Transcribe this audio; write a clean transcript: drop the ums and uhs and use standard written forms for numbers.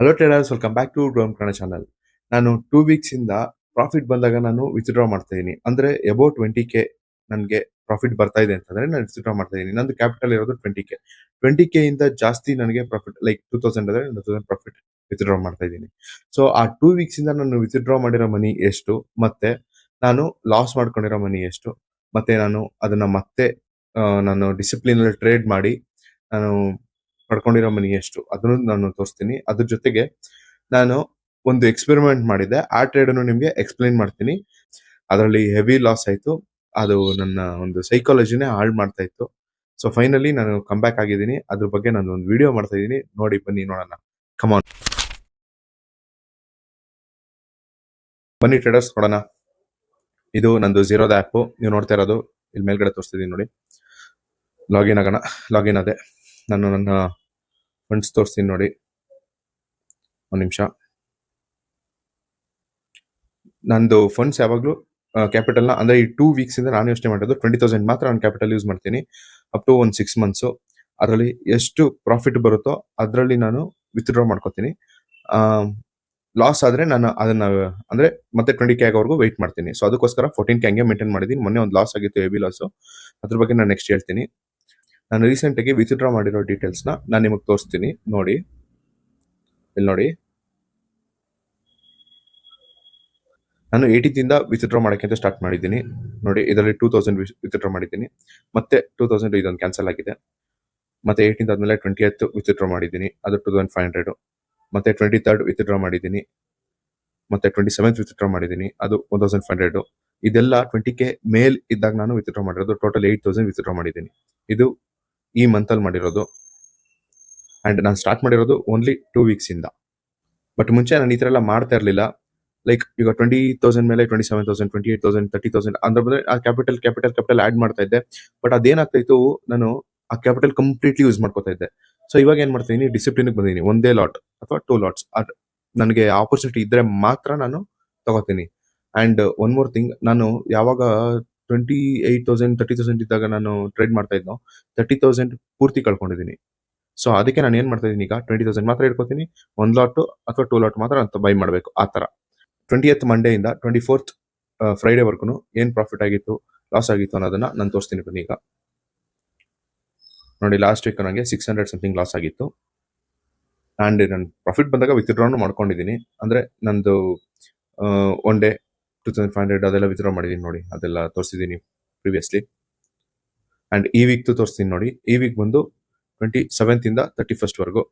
Hello traders, welcome back to drone Kannada channel. ನಾನು 2 weeks ಇಂದ profit ಬಂದಾಗ ನಾನು ವಿತ್ಡ್ರಾ ಮಾಡ್ತಾ ಇದ್ದೀನಿ. ಅಂದ್ರೆ ಅಬೌಟ್ 20K ನನಗೆ ಪ್ರಾಫಿಟ್ ಬರ್ತಾ ಇದೆ ಅಂತಂದ್ರೆ ನಾನು ವಿತ್ಡ್ರಾ ಮಾಡ್ತಾ ಇದ್ದೀನಿ. ನಂದು ಕ್ಯಾಪಿಟಲ್ ಇರೋದು 20K. 20K ಇಂದ ಜಾಸ್ತಿ ನನಗೆ ಪ್ರಾಫಿಟ್ ಲೈಕ್ 2000 ಅಂದ್ರೆ 2000 ಪ್ರಾಫಿಟ್ ವಿತ್ಡ್ರಾ ಮಾಡ್ತಾ ಇದ್ದೀನಿ. ಸೊ ಆ 2 ವೀಕ್ಸ್ ಇಂದ ನಾನು ವಿತ್ಡ್ರಾ ಮಾಡಿರೋ ಮನಿ ಎಷ್ಟು, ಮತ್ತೆ ನಾನು ಲಾಸ್ ಮಾಡ್ಕೊಂಡಿರೋ ಮನಿ ಎಷ್ಟು, ಮತ್ತೆ ನಾನು ಅದನ್ನ ಮತ್ತೆ ನಾನು ಡಿಸಿಪ್ಲಿನ್ ಅಲ್ಲಿ ಟ್ರೇಡ್ ಮಾಡಿ ನಾನು ಪಡ್ಕೊಂಡಿರೋ ಮನಿ ಎಷ್ಟು ಅದನ್ನು ನಾನು ತೋರಿಸ್ತೀನಿ. ಅದ್ರ ಜೊತೆಗೆ ನಾನು ಒಂದು ಎಕ್ಸ್ಪೆರಿಮೆಂಟ್ ಮಾಡಿದ್ದೆ, ಆ ಟ್ರೇಡ್ ಅನ್ನು ನಿಮ್ಗೆ ಎಕ್ಸ್ಪ್ಲೈನ್ ಮಾಡ್ತೀನಿ. ಅದರಲ್ಲಿ ಹೆವಿ ಲಾಸ್ ಆಯ್ತು. ಅದು ನನ್ನ ಒಂದು ಸೈಕಾಲಜಿನೇ ಹಾಳು ಮಾಡ್ತಾ ಇತ್ತು. ಸೊ ಫೈನಲಿ ನಾನು ಕಮ್ ಬ್ಯಾಕ್ ಆಗಿದ್ದೀನಿ. ಅದ್ರ ಬಗ್ಗೆ ನಾನು ಒಂದು ವಿಡಿಯೋ ಮಾಡ್ತಾ ಇದ್ದೀನಿ, ನೋಡಿ ಬನ್ನಿ ನೋಡೋಣ. ಕಮಾನ್ ಬನ್ನಿ ಟ್ರೇಡರ್ಸ್ ನೋಡೋಣ. ಇದು ನಂದು ಝೀರೋದ ಆ್ಯಪ್ ನೀವು ನೋಡ್ತಾ ಇರೋದು. ಇಲ್ಲಿ ಮೇಲ್ಗಡೆ ತೋರಿಸ್ತಿದ್ದೀನಿ ನೋಡಿ. ಲಾಗಿನ್ ಆಗೋಣ. ಲಾಗಿನ್ ಅದೇ ನಾನು ನನ್ನ ಫಂಡ್ಸ್ ತೋರಿಸ್ತೀನಿ ನೋಡಿ. ಒಂದು ನಿಮಿಷ. ನಂದು ಫಂಡ್ಸ್ ಯಾವಾಗಲೂ ಕ್ಯಾಪಿಟಲ್ನ ಅಂದ್ರೆ ಈ 2 ವೀಕ್ಸ್ ಇಂದ ನಾನು ಯೋಚನೆ ಮಾಡೋದು 20,000 ಮಾತ್ರ ನಾನು ಕ್ಯಾಪಿಟಲ್ ಯೂಸ್ ಮಾಡ್ತೀನಿ ಅಪ್ ಟು ಒಂದು 6 ಮಂತ್ಸ್. ಅದರಲ್ಲಿ ಎಷ್ಟು ಪ್ರಾಫಿಟ್ ಬರುತ್ತೋ ಅದರಲ್ಲಿ ನಾನು ವಿತ್ಡ್ರಾ ಮಾಡ್ಕೋತೀನಿ. ಲಾಸ್ ಆದ್ರೆ ನಾನು ಅದನ್ನ ಅಂದ್ರೆ ಮತ್ತೆ 20K ಆಗೋವರೆಗೂ ವೆಯ್ಟ್ ಮಾಡ್ತೀನಿ. ಸೊ ಅದಕ್ಕೋಸ್ಕರ 14K ಹಂಗೆ ಮೇಂಟೈನ್ ಮಾಡಿದ್ದೀನಿ. ಮೊನ್ನೆ ಒಂದು ಲಾಸ್ ಆಗಿತ್ತು, ಹೆವಿ ಲಾಸು. ಅದ್ರ ಬಗ್ಗೆ ನಾನು ನೆಕ್ಸ್ಟ್ ಹೇಳ್ತೀನಿ. ನಾನು ರೀಸೆಂಟ್ ಆಗಿ ವಿತ್ಡ್ರಾ ಮಾಡಿರೋ ಡೀಟೇಲ್ಸ್ನ ನಾನು ನಿಮಗೆ ತೋರಿಸ್ತೀನಿ ನೋಡಿ. ಇಲ್ಲಿ ನೋಡಿ, ನಾನು 18th ಇಂದ ವಿತ್ಡ್ರಾ ಮಾಡೋಕ್ಕೆ ಅಂತ ಸ್ಟಾರ್ಟ್ ಮಾಡಿದ್ದೀನಿ ನೋಡಿ. ಇದರಲ್ಲಿ 2000 ವಿತ್ಡ್ರಾ ಮಾಡಿದ್ದೀನಿ, ಮತ್ತೆ 2000 ಇದೊಂದು ಕ್ಯಾನ್ಸಲ್ ಆಗಿದೆ. ಮತ್ತೆ 18th ಆದ್ಮೇಲೆ 20th ವಿತ್ಡ್ರಾ ಮಾಡಿದ್ದೀನಿ, ಅದು 2500. ಮತ್ತೆ 23rd ವಿತ್ಡ್ರಾ ಮಾಡಿದ್ದೀನಿ, ಮತ್ತೆ 27th ವಿತ್ಡ್ರಾ ಮಾಡಿದ್ದೀನಿ, ಅದು 1500. ಇದೆಲ್ಲ 20K ಮೇಲ್ ಇದ್ದಾಗ ನಾನು ವಿತ್ಡ್ರಾ ಮಾಡಿರೋದು. ಟೋಟಲ್ 8000 ವಿತ್ಡ್ರಾ ಮಾಡಿದ್ದೀನಿ. ಇದು ಈ ಮಂತ್ ಅಲ್ಲಿ ಮಾಡಿರೋದು. ಅಂಡ್ ನಾನು ಸ್ಟಾರ್ಟ್ ಮಾಡಿರೋದು ಓನ್ಲಿ 2 ವೀಕ್ಸ್ ಇಂದ. ಬಟ್ ಮುಂಚೆ ನಾನು ಈ ತರ ಎಲ್ಲ ಮಾಡ್ತಾ ಇರಲಿಲ್ಲ. ಲೈಕ್ ಈಗ 20,000 ಮೇಲೆ 27,000, 28,000, 30,000 ಅಂದ್ರೆ ಬಂದ್ರೆ ಆ ಕ್ಯಾಪಿಟಲ್ ಆಡ್ ಮಾಡ್ತಾ ಇದ್ದೆ. ಬಟ್ ಅದೇನಾಗ್ತಾ ಇತ್ತು, ನಾನು ಆ ಕ್ಯಾಪಿಟಲ್ ಕಂಪ್ಲೀಟ್ಲಿ ಯೂಸ್ ಮಾಡ್ಕೋತಾ ಇದ್ದೆ. ಸೊ ಇವಾಗ ಏನ್ ಮಾಡ್ತೀನಿ, ಡಿಸಿಪ್ಲಿನ್ ಬಂದಿದ್ದೀನಿ. ಒಂದೇ ಲಾಟ್ ಅಥವಾ 2 ಲಾಟ್ಸ್ ನನಗೆ ಆಪರ್ಚುನಿಟಿ ಇದ್ರೆ ಮಾತ್ರ ನಾನು ತಗೋತೀನಿ. ಅಂಡ್ ಒನ್ ಮೋರ್ ಥಿಂಗ್, ನಾನು ಯಾವಾಗ 28,000, 30,000 ಇದ್ದಾಗ ನಾನು ಟ್ರೇಡ್ ಮಾಡ್ತಾ ಇದ್ನೋ 30,000 ಪೂರ್ತಿ ಕಳ್ಕೊಂಡಿದ್ದೀನಿ. ಸೊ ಅದಕ್ಕೆ ನಾನು ಏನ್ ಮಾಡ್ತಾ ಇದ್ದೀನಿ, ಈಗ 20,000 ಮಾತ್ರ ಇಟ್ಕೋತೀನಿ. 1 ಲಾಟ್ ಅಥವಾ 2 ಲಾಟ್ ಮಾತ್ರ ಅಂತ ಬೈ ಮಾಡಬೇಕು. ಆ ತರ 20th ಮಂಡೇ ಇಂದ 24th ಫ್ರೈಡೆ ವರ್ಗು ಏನ್ ಪ್ರಾಫಿಟ್ ಆಗಿತ್ತು, ಲಾಸ್ ಆಗಿತ್ತು ಅನ್ನೋದನ್ನ ನಾನು ತೋರಿಸ್ತೀನಿ ಬನ್ನಿ. ಈಗ ನೋಡಿ, ಲಾಸ್ಟ್ ವೀಕ್ ನನಗೆ 600 ಸಮಥಿಂಗ್ ಲಾಸ್ ಆಗಿತ್ತು. ಅಂಡ್ ನಾನು ಪ್ರಾಫಿಟ್ ಬಂದಾಗ ವಿತ್ಡ್ರಾನು ಮಾಡ್ಕೊಂಡಿದ್ದೀನಿ. ಅಂದ್ರೆ ನಂದು ಒನ್ ಡೇ 2500 ಅದೆಲ್ಲ ವಿತ್ಡ್ರಾ ಮಾಡಿದ್ದೀನಿ ನೋಡಿ. ಅದೆಲ್ಲ ತೋರಿಸಿದ್ದೀನಿ ಪ್ರಿವಿಯಸ್ಲಿ. ಅಂಡ್ ಈ ವೀಕ್ ತೋರಿಸ್ತೀನಿ ನೋಡಿ. ಈ ವೀಕ್ ಬಂದು 27th ಇಂದ 31st ವರೆಗೂ